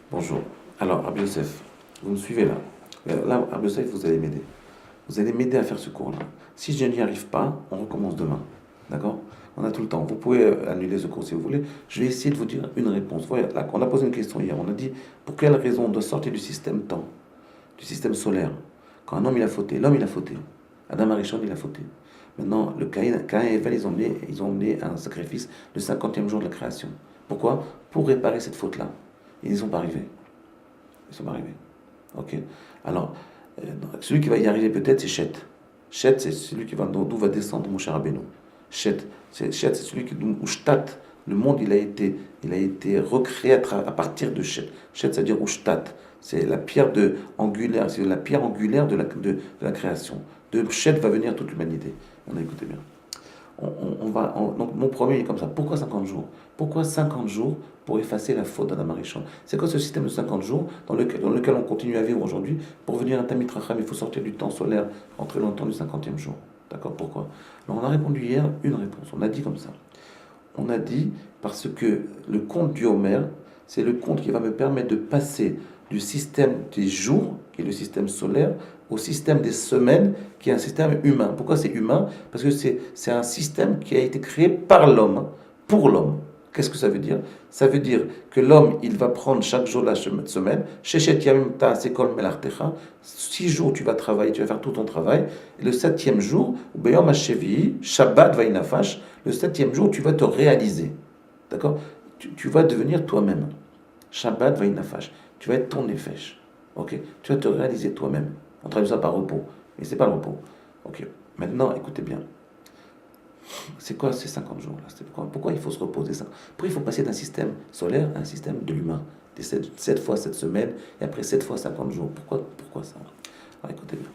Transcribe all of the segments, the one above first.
Bonjour. Alors, Rabbi Yosef, vous me suivez là. Là, Rabbi Yosef, vous allez m'aider. Vous allez m'aider à faire ce cours-là. Si je n'y arrive pas, on recommence demain. D'accord? On a tout le temps. Vous pouvez annuler ce cours si vous voulez. Je vais essayer de vous dire une réponse. Voilà, là, on a posé une question hier. On a dit pour quelle raison on doit sortir du système temps, du système solaire. Quand un homme il a fauté, l'homme il a fauté. Adam Arishon il a fauté. Maintenant, Caïn et Ève, ils ont emmené un sacrifice le 50e jour de la création. Pourquoi? Pour réparer cette faute-là. Ils n'y sont pas arrivés. Ils sont pas arrivés. Ok. Alors, celui qui va y arriver peut-être, c'est Chet. Chet, c'est celui d'où va descendre Moshe Rabbeinu. Chet, c'est celui où Shtat, le monde, il a été recréé à partir de Chet. Chet, c'est-à-dire Ushtat. C'est la pierre angulaire, c'est la pierre angulaire de la création. De Chet va venir toute l'humanité. On a écouté bien. Donc mon premier est comme ça. Pourquoi 50 jours? Pourquoi 50 jours pour effacer la faute d'Adam Arishon? C'est quoi ce système de 50 jours dans lequel on continue à vivre aujourd'hui? Pour venir à Tamit Racham, il faut sortir du temps solaire, entrer dans le temps du 50e jour. D'accord? Pourquoi? Alors on a répondu hier une réponse. On a dit comme ça. On a dit parce que le compte du Homer, c'est le compte qui va me permettre de passer du système des jours, qui est le système solaire, au système des semaines, qui est un système humain. Pourquoi c'est humain? Parce que c'est un système qui a été créé par l'homme, pour l'homme. Qu'est-ce que ça veut dire? Ça veut dire que l'homme, il va prendre chaque jour de la semaine, Sheshet Yamim Ta'aseh Kol Melartecha, 6 jours tu vas travailler, tu vas faire tout ton travail, et le 7e jour, Beyom HaShevi'i, Shabbat Vainafash, le 7e jour, tu vas te réaliser. D'accord? Tu vas devenir toi-même. Shabbat Vainafash. Tu vas être ton nefesh. Ok? Tu vas te réaliser toi-même. On traduit ça par repos. Mais c'est pas le repos. Ok. Maintenant, écoutez bien. C'est quoi ces 50 jours-là? Pourquoi il faut se reposer ça? Pourquoi il faut passer d'un système solaire à un système de l'humain? 7 fois cette semaine et après 7 fois 50 jours. Pourquoi ça? Alors écoutez bien.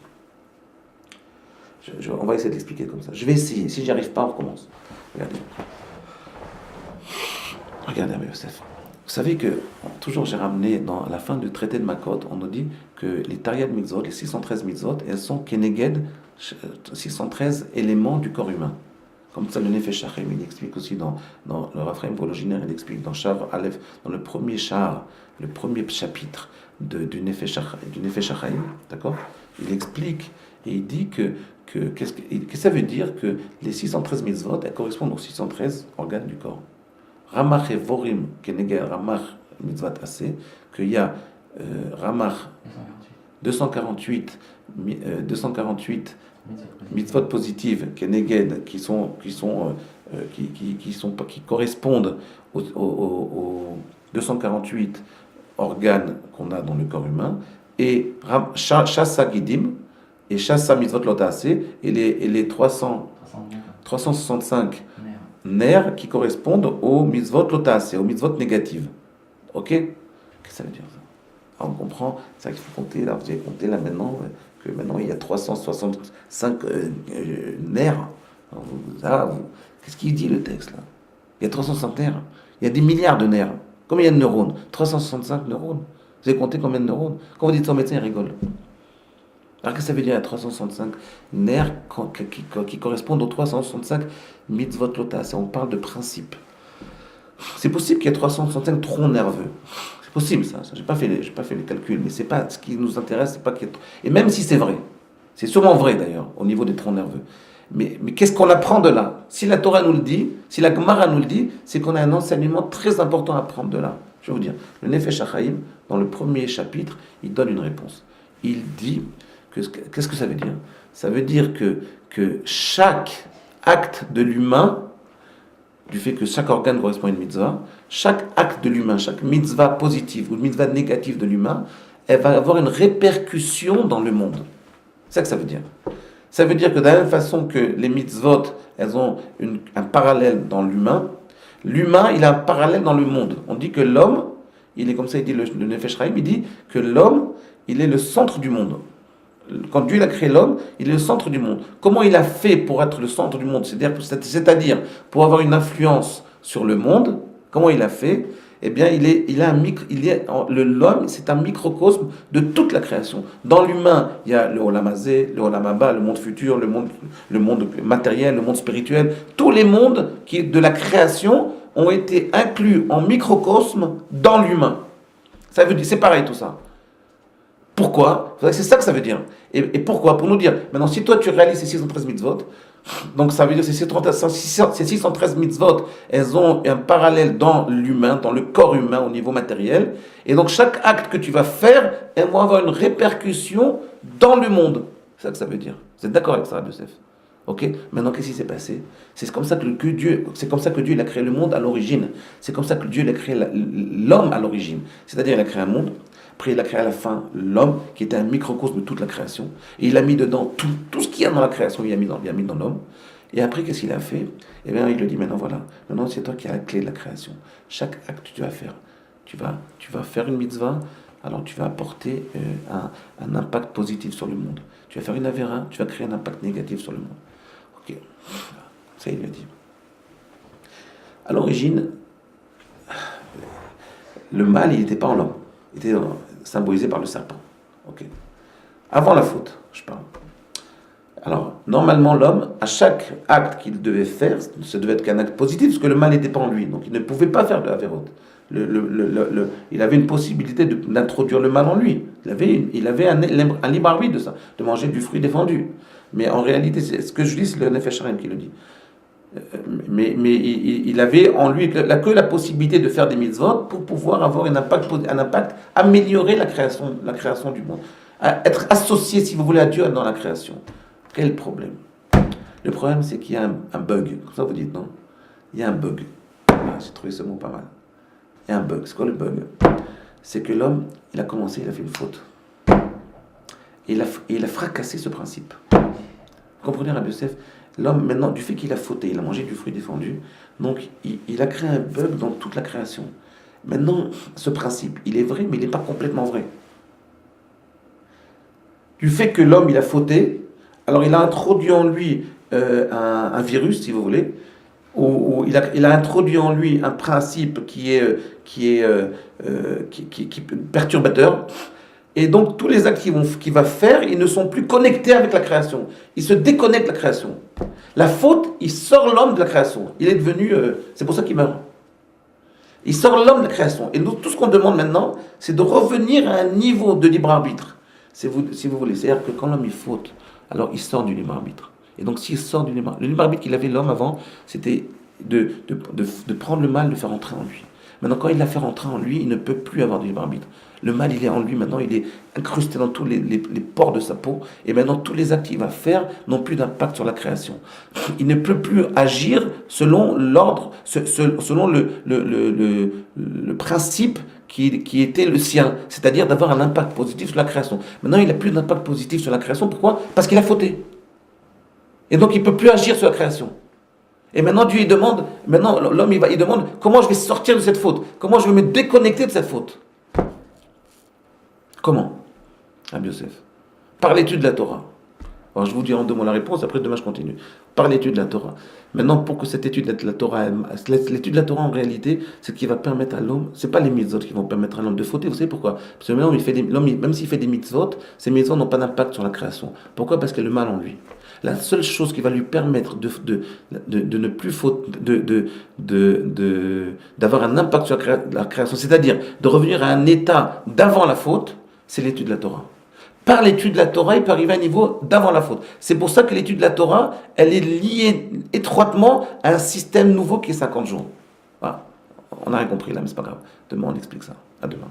On va essayer de l'expliquer comme ça. Je vais essayer. Si j'y arrive pas, on recommence. Regardez. Regardez, Rabbi Yosef. Vous savez que, toujours j'ai ramené dans la fin du traité de Makot, on nous dit que les Tariad Mitzvot, les 613 Mitzvot, elles sont Keneged, 613 éléments du corps humain. Comme ça, le Nefesh Hachem, il explique aussi dans le Raphaël Vologinaire, il explique dans Shav Aleph, dans le premier char, le premier chapitre du Nefesh Hachem, d'accord? Il explique et il dit que ça veut dire que les 613 mitzvot, elles correspondent aux 613 organes du corps. Ramach et Vorim, Kenegel Ramach mitzvat assez, qu'il y a Ramach 248 mitzvot positives, Keneged, qui correspondent aux 248 organes qu'on a dans le corps humain, et Shasa Gidim, et Shasa mitzvot lotase, et les 365 nerfs qui correspondent aux mitzvot lotase, aux mitzvot négatives. Ok? Qu'est-ce que ça veut dire ça? Alors on comprend, c'est ça qu'il faut compter, là, vous avez compté là maintenant, que maintenant il y a 365 nerfs. Qu'est-ce qu'il dit le texte là? Il y a 360 nerfs, il y a des milliards de nerfs. Combien il y a de neurones? 365 neurones. Vous avez compté combien de neurones? Quand vous dites ça au médecin, il rigole. Alors qu'est-ce que ça veut dire, il y a 365 nerfs qui correspondent aux 365 mitzvot lotas? On parle de principe. C'est possible qu'il y ait 365 troncs nerveux. C'est possible ça. J'ai pas fait les calculs, mais c'est pas ce qui nous intéresse. C'est pas qu'il y ait... Et même si c'est vrai, c'est sûrement vrai d'ailleurs au niveau des troncs nerveux. Mais qu'est-ce qu'on apprend de là? Si la Torah nous le dit, si la Gemara nous le dit, c'est qu'on a un enseignement très important à apprendre de là. Je vais vous dire, le Nefesh Hachaim, dans le premier chapitre, il donne une réponse. Il dit qu'est-ce que ça veut dire? Ça veut dire que chaque acte de l'humain, du fait que chaque organe correspond à une mitzvah, chaque acte de l'humain, chaque mitzvah positive ou mitzvah négative de l'humain, elle va avoir une répercussion dans le monde. C'est ça que ça veut dire. Ça veut dire que de la même façon que les mitzvot, elles ont un parallèle dans l'humain, l'humain, il a un parallèle dans le monde. On dit que l'homme, il est comme ça, il dit le Nefesh Haim, il dit que l'homme, il est le centre du monde. Quand Dieu a créé l'homme, il est le centre du monde. Comment il a fait pour être le centre du monde? C'est-à-dire pour avoir une influence sur le monde. Comment il a fait? Eh bien, l'homme, c'est un microcosme de toute la création. Dans l'humain, il y a le Olam Hazé, le Olam Haba, le monde futur, le monde matériel, le monde spirituel. Tous les mondes de la création ont été inclus en microcosme dans l'humain. Ça veut dire, c'est pareil tout ça. Pourquoi? C'est ça que ça veut dire. Et pourquoi? Pour nous dire, maintenant, si toi tu réalises ces 613 mitzvot, donc ça veut dire que ces 613 mitzvot, elles ont un parallèle dans l'humain, dans le corps humain au niveau matériel. Et donc chaque acte que tu vas faire, elles vont avoir une répercussion dans le monde. C'est ça que ça veut dire. Vous êtes d'accord avec ça, Rabbi Yosef? Ok? Maintenant, qu'est-ce qui s'est passé? C'est comme ça que Dieu, c'est comme ça que Dieu il a créé le monde à l'origine. C'est comme ça que Dieu il a créé l'homme à l'origine. C'est-à-dire il a créé un monde. Après, il a créé à la fin l'homme, qui était un microcosme de toute la création. Et il a mis dedans tout ce qu'il y a dans la création, il a mis dans l'homme. Et après, qu'est-ce qu'il a fait? Eh bien, il le dit maintenant, voilà. Maintenant, c'est toi qui as la clé de la création. Chaque acte que tu vas faire, tu vas faire une mitzvah, alors tu vas apporter un impact positif sur le monde. Tu vas faire une avéra, tu vas créer un impact négatif sur le monde. Ok. Ça, il lui a dit. À l'origine, le mal, il n'était pas en l'homme. Il était symbolisé par le serpent. Ok. Avant la faute, je parle. Alors, normalement, l'homme, à chaque acte qu'il devait faire, ça devait être qu'un acte positif, parce que le mal n'était pas en lui. Donc, il ne pouvait pas faire de la vérote. Il avait une possibilité d'introduire le mal en lui. Il avait un libre arbitre de ça, de manger du fruit défendu. Mais en réalité, ce que je dis, c'est le Nefesh Haim qui le dit. Mais il avait en lui que la possibilité de faire des mitzvot pour pouvoir avoir un impact, améliorer la création du monde, être associé, si vous voulez, à Dieu dans la création. Quel problème? Le problème, c'est qu'il y a un bug. Comme ça, vous dites, non? Il y a un bug. Ah, j'ai trouvé ce mot pas mal. Il y a un bug. C'est quoi le bug? C'est que l'homme, il a fait une faute. Et il a fracassé ce principe. Vous comprenez, Rabbi Yosef? L'homme, maintenant, du fait qu'il a fauté, il a mangé du fruit défendu, donc il a créé un bug dans toute la création. Maintenant, ce principe, il est vrai, mais il n'est pas complètement vrai. Du fait que l'homme, il a fauté, alors il a introduit en lui un virus, si vous voulez, ou il a introduit en lui un principe qui est perturbateur. Et donc, tous les actes qu'il va faire, ils ne sont plus connectés avec la création. Ils se déconnectent de la création. La faute, il sort l'homme de la création. Il est devenu... c'est pour ça qu'il meurt. Il sort l'homme de la création. Et nous, tout ce qu'on demande maintenant, c'est de revenir à un niveau de libre arbitre. Si vous voulez. C'est-à-dire que quand l'homme, il faute, alors il sort du libre arbitre. Et donc, s'il sort du libre arbitre... Le libre arbitre qu'il avait l'homme avant, c'était de prendre le mal, de faire entrer en lui. Maintenant, quand il l'a fait rentrer en lui, il ne peut plus avoir de libre arbitre. Le mal, il est en lui, maintenant, il est incrusté dans tous les pores de sa peau. Et maintenant, tous les actes qu'il va faire n'ont plus d'impact sur la création. Il ne peut plus agir selon l'ordre, selon le principe qui était le sien, c'est-à-dire d'avoir un impact positif sur la création. Maintenant, il n'a plus d'impact positif sur la création. Pourquoi? Parce qu'il a fauté. Et donc, il ne peut plus agir sur la création. Et maintenant, Dieu, l'homme, il demande comment je vais sortir de cette faute, comment je vais me déconnecter de cette faute. Comment? Rabbi Yosef. Par l'étude de la Torah. Alors, je vous dis en deux mots la réponse, après demain je continue. Par l'étude de la Torah. Maintenant, pour que cette étude de la Torah, l'étude de la Torah en réalité, c'est ce qui va permettre à l'homme, c'est pas les mitzvot qui vont permettre à l'homme de fauter. Vous savez pourquoi? Parce que l'homme, même s'il fait des mitzvot, ces mitzvot n'ont pas d'impact sur la création. Pourquoi? Parce qu'il y a le mal en lui. La seule chose qui va lui permettre de ne plus fauter, d'avoir un impact sur la création, c'est-à-dire de revenir à un état d'avant la faute, c'est l'étude de la Torah. Par l'étude de la Torah, il peut arriver à un niveau d'avant la faute. C'est pour ça que l'étude de la Torah, elle est liée étroitement à un système nouveau qui est 50 jours. Voilà. On a rien compris là, mais c'est pas grave. Demain, on explique ça. À demain.